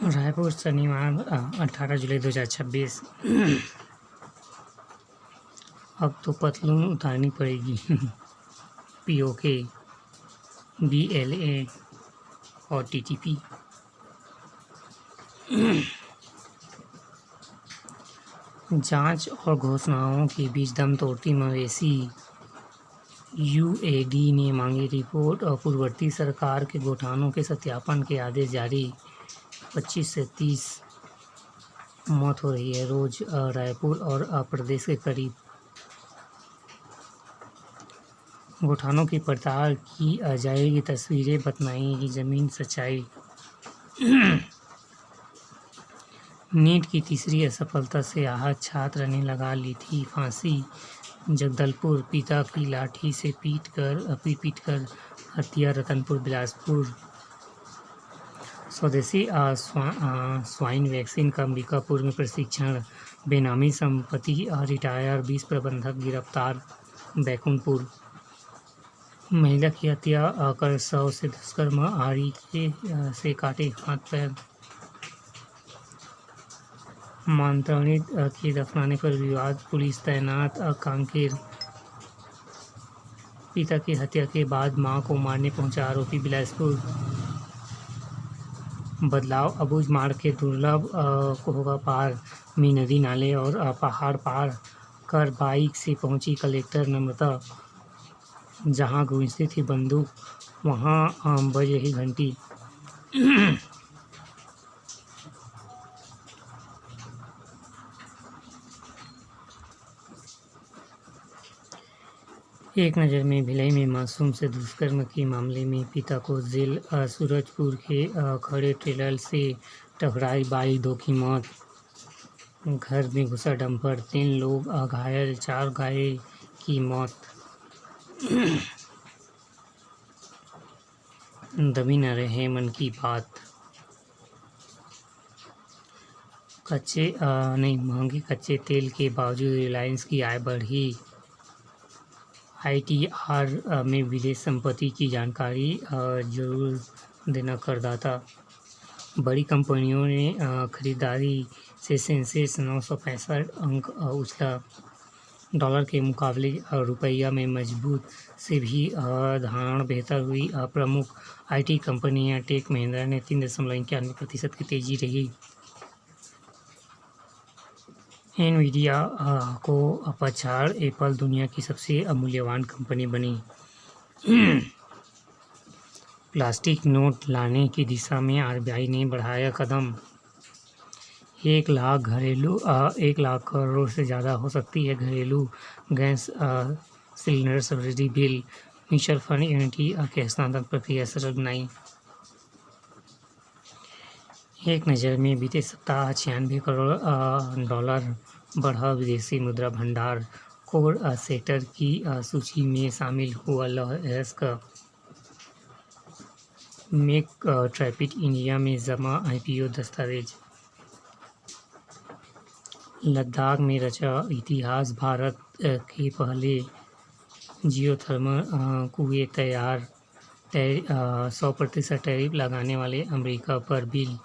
रायपुर शनिवार 18 जुलाई 2026। अब तो पतलून उतारनी पड़ेगी। पीओके, बीएलए और टीटीपी। जांच और घोषणाओं के बीच दम तोड़ती मवेशी। यूएडी ने मांगी रिपोर्ट और पूर्ववर्ती सरकार के घोटालों के सत्यापन के आदेश जारी। 25 से 30 मौत हो रही है रोज रायपुर और प्रदेश के करीब। घोटालों की पड़ताल की जाएगी, तस्वीरें बतलाएंगी जमीन सच्चाई। नीट की तीसरी असफलता से आहत छात्र ने लगा ली थी फांसी। जगदलपुर, पिता की लाठी से पीट कर हत्या। रतनपुर, बिलासपुर। स्वदेशी स्वाइन वैक्सीन का अंबिकापुर में प्रशिक्षण। बेनामी संपत्ति रिटायर 20 प्रबंधक गिरफ्तार। बैकुंठपुर, महिला की हत्या कर 100 से दुष्कर्म, आरी से काटे हाथ पैर। मानताणित के दफनाने पर विवाद, पुलिस तैनात। कांकेर, पिता की हत्या के बाद मां को मारने पहुंचा आरोपी। बिलासपुर, बदलाव, अबूझ मार्ग के दुर्लभ को होगा पार। मी नदी नाले और पहाड़ पार कर बाइक से पहुंची कलेक्टर नम्रता। जहां गूंजती थी बंदूक, वहां बज रही घंटी। एक नज़र में भिलाई में मासूम से दुष्कर्म के मामले में पिता को जेल। सूरजपुर के खड़े ट्रेलर से टकराई बाइक, 2 की मौत। घर में घुसा डंपर, 3 लोग घायल, 4 गाय की मौत। दबी न रहे मन की बात। महंगे कच्चे तेल के बावजूद रिलायंस की आय बढ़ी। ITR में विदेश संपत्ति की जानकारी जरूर देना करदाता। बड़ी कंपनियों ने खरीदारी से सेंसेक्स 965 अंक उछला। डॉलर के मुकाबले रुपया में मजबूत से भी धारण बेहतर हुई। प्रमुख IT कंपनियां टेक महिंद्रा ने 3.91% की तेजी रही। एनवीडिया को पछाड़ एप्पल दुनिया की सबसे मूल्यवान कंपनी बनी। प्लास्टिक नोट लाने की दिशा में RBI ने बढ़ाया कदम। 1 लाख करोड़ से ज़्यादा हो सकती है घरेलू gas cylinder subsidy bill. Mutual fund unity के हस्तांतरण प्रक्रिया सरल बनाई। एक नज़र में बीते सप्ताह 96 करोड़ डॉलर बढ़ा विदेशी मुद्रा भंडार। कोर सेक्टर की सूची में शामिल हुआ लौह अयस्क। मेक ट्रैपिड इंडिया में जमा IPO दस्तावेज। लद्दाख में रचा इतिहास, भारत के पहले जियोथर्मल कुएं तैयार। 100% टैरिफ लगाने वाले अमेरिका पर बिल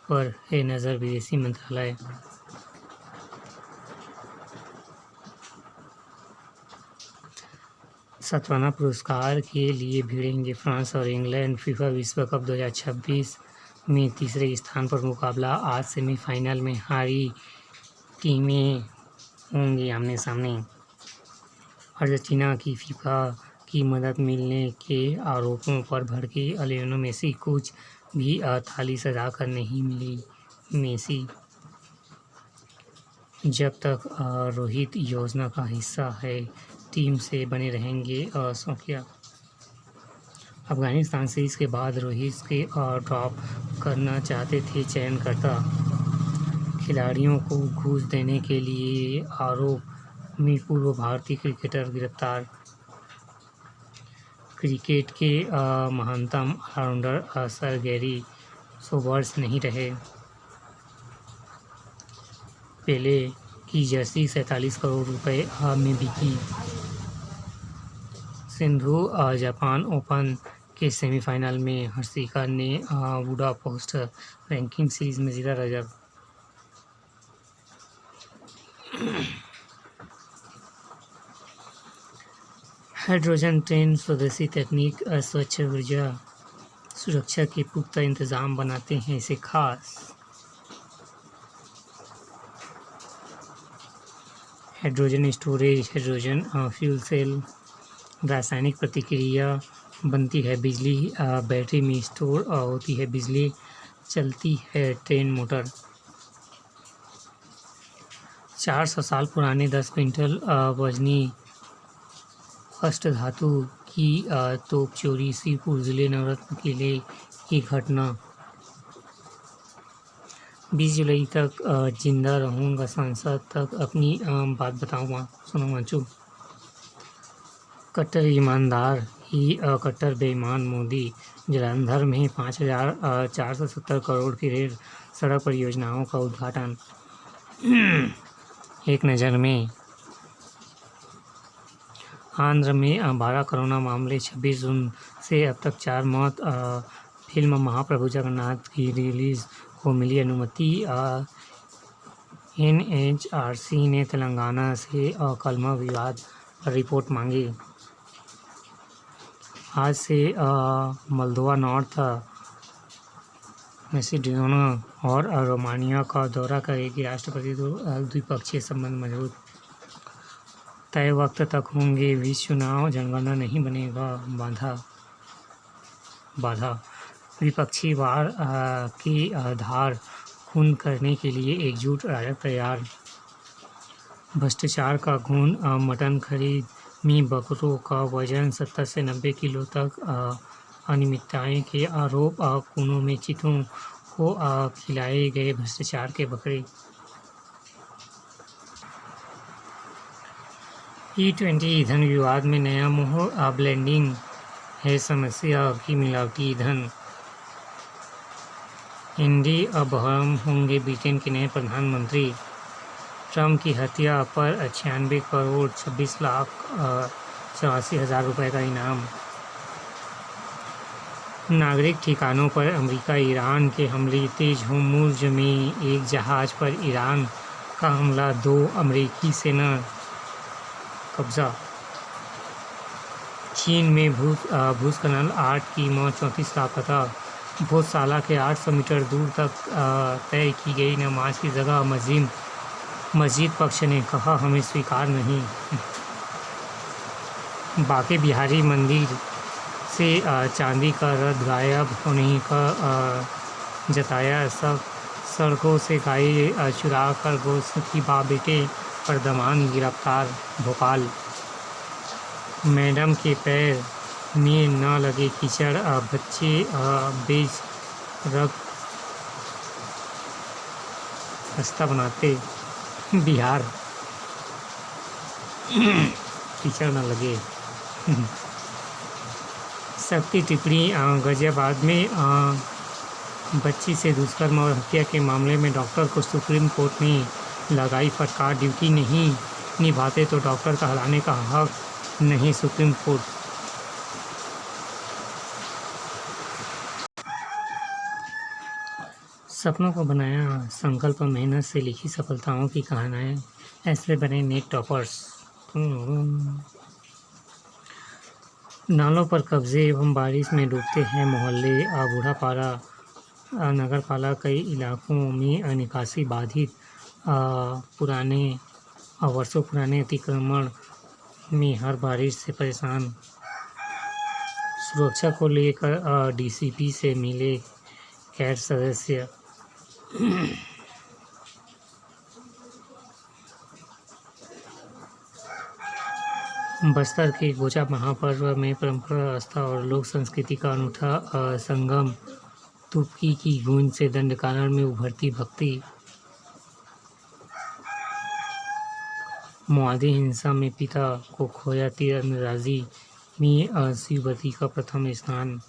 पर है नज़र विदेशी मंत्रालय। सतवाना पुरस्कार के लिए भिड़ेंगे फ्रांस और इंग्लैंड। फीफा विश्व कप 2026 में तीसरे स्थान पर मुकाबला। आज सेमीफाइनल में हारी टीमें होंगी आमने सामने। अर्जेंटीना की फीफा की मदद मिलने के आरोपों पर भड़के लियोनेल मेसी। कुछ भी थाली सजा कर नहीं मिली मेसी। जब तक रोहित योजना का हिस्सा है, टीम से बने रहेंगे शौकिया। अफगानिस्तान सीरीज के बाद रोहित के ड्रॉप करना चाहते थे चयनकर्ता। खिलाड़ियों को घूस देने के लिए आरोप में पूर्व भारतीय क्रिकेटर गिरफ्तार। क्रिकेट के महानतम ऑलराउंडर सर गैरी सोबर्स नहीं रहे। पेले की जर्सी 47 करोड़ रुपए में बिकी। सिंधु जापान ओपन के सेमीफाइनल में हर्षिका ने बुडापेस्ट रैंकिंग सीरीज में जीता रजत। हाइड्रोजन ट्रेन स्वदेशी तकनीक स्वच्छ ऊर्जा सुरक्षा के पुख्ता इंतजाम बनाते हैं इसे खास। Hydrogen storage, hydrogen fuel cell, रासायनिक प्रतिक्रिया बनती है बिजली, बैटरी में स्टोर होती है बिजली, चलती है ट्रेन मोटर। 400 साल पुराने 10 क्विंटल वजनी अष्टधातु की तोप चोरी, श्रीपुर जिले नवरत्न किले की घटना। 20 जुलाई तक जिंदा रहूँगा, सांसद तक अपनी बात बताऊँगा, सोनम वांगचुक। कट्टर ईमानदार ही कट्टर बेईमान मोदी। जलंधर में 5,470 करोड़ की रेल सड़क परियोजनाओं का उद्घाटन। एक नज़र में आंध्र में 12 कोरोना मामले, 26 जून से अब तक 4 मौत। फिल्म महाप्रभु जगन्नाथ की रिलीज को मिली अनुमति। NHRC ने तेलंगाना से कलमा विवाद पर रिपोर्ट मांगी। आज से मोल्दोवा, नॉर्थ मैसेडोनिया और रोमानिया का दौरा करेगी राष्ट्रपति। द्विपक्षीय संबंध मजबूत। तय वक्त तक होंगे विश्व चुनाव, जनगणना नहीं बनेगा बाधा। विपक्षी वार की धार खून करने के लिए एकजुट राजग तैयार। भ्रष्टाचार का घून, मटन खरीद में बकरों का वजन 70 से 90 किलो तक, अनियमितताएं के आरोप। कुनों में चीतों को खिलाए गए भ्रष्टाचार के बकरे। E20 ईंधन विवाद में नया मोह, ब्लेंडिंग है समस्या की मिलावटी ईंधन। एंडी अब्राहम होंगे ब्रिटेन के नए प्रधानमंत्री। ट्रंप की हत्या पर 96 करोड़ 26,84,000 रुपये का इनाम। नागरिक ठिकानों पर अमेरिका ईरान के हमले तेज। होर्मुज़ में एक जहाज पर ईरान का हमला, 2 अमेरिकी सेना कब्जा। चीन में भूस्खलन, 8 की मौत, 34 लापता। भोजशाला के 800 मीटर दूर तक तय की गई नमाज की जगह मस्जिद पक्ष ने कहा हमें स्वीकार नहीं। बांके बिहारी मंदिर से चांदी का रथ गायब होने का जताया। सब सड़कों से गाय चुरा कर गोश्त की बाप बेटे पर दमान गिरफ्तार। भोपाल मैडम के पैर में न लगे कीचड़, बच्चे बेच रख रास्ता बनाते। बिहार कीचड़ न लगे। शक्ति टिप्पणी, गाजियाबाद में बच्ची से दुष्कर्म और हत्या के मामले में डॉक्टर को सुप्रीम कोर्ट ने लगाई फटकार। ड्यूटी नहीं निभाते तो डॉक्टर का हटाने का हक नहीं, सुप्रीम कोर्ट। सपनों को बनाया संकल्प, मेहनत से लिखी सफलताओं की कहानियाँ, ऐसे बने नेक टॉपर्स। नालों पर कब्जे एवं बारिश में डूबते हैं मोहल्ले। बूढ़ापारा नगरपालिका कई इलाकों में निकासी बाधित। वर्षों पुराने अतिक्रमण में हर बारिश से परेशान। सुरक्षा को लेकर DCP से मिले कैट सदस्य। बस्तर के गोचा महापर्व में परंपरा, आस्था और लोक संस्कृति का अनूठा संगम। तुर्की की गूंज से दंडकारण्य में उभरती भक्ति। मवादी हिंसा में पिता को खोया, तीरंदाजी में शिववती का प्रथम स्थान।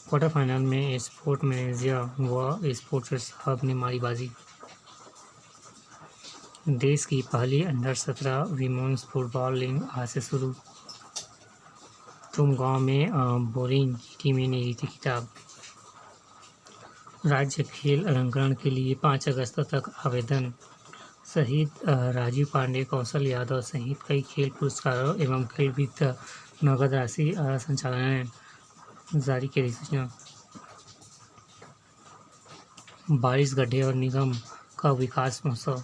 क्वार्टर फाइनल में स्पोर्ट मैनेजर व स्पोर्ट्स साहब ने मारी बाजी। देश की पहली अंडर 17 विमेन्स फुटबॉल लीग आज से शुरू। तुम गांव में बोरिंग की टीमें ने जीती खिताब। राज्य खेल अलंकरण के लिए 5 अगस्त तक आवेदन। शहीद राजीव पांडे, कौशल यादव सहित कई खेल पुरस्कारों एवं खेल वित्त नगद राशि संचालन ने जारी की सूचना। बारिश गड्ढे और निगम का विकास महोत्सव।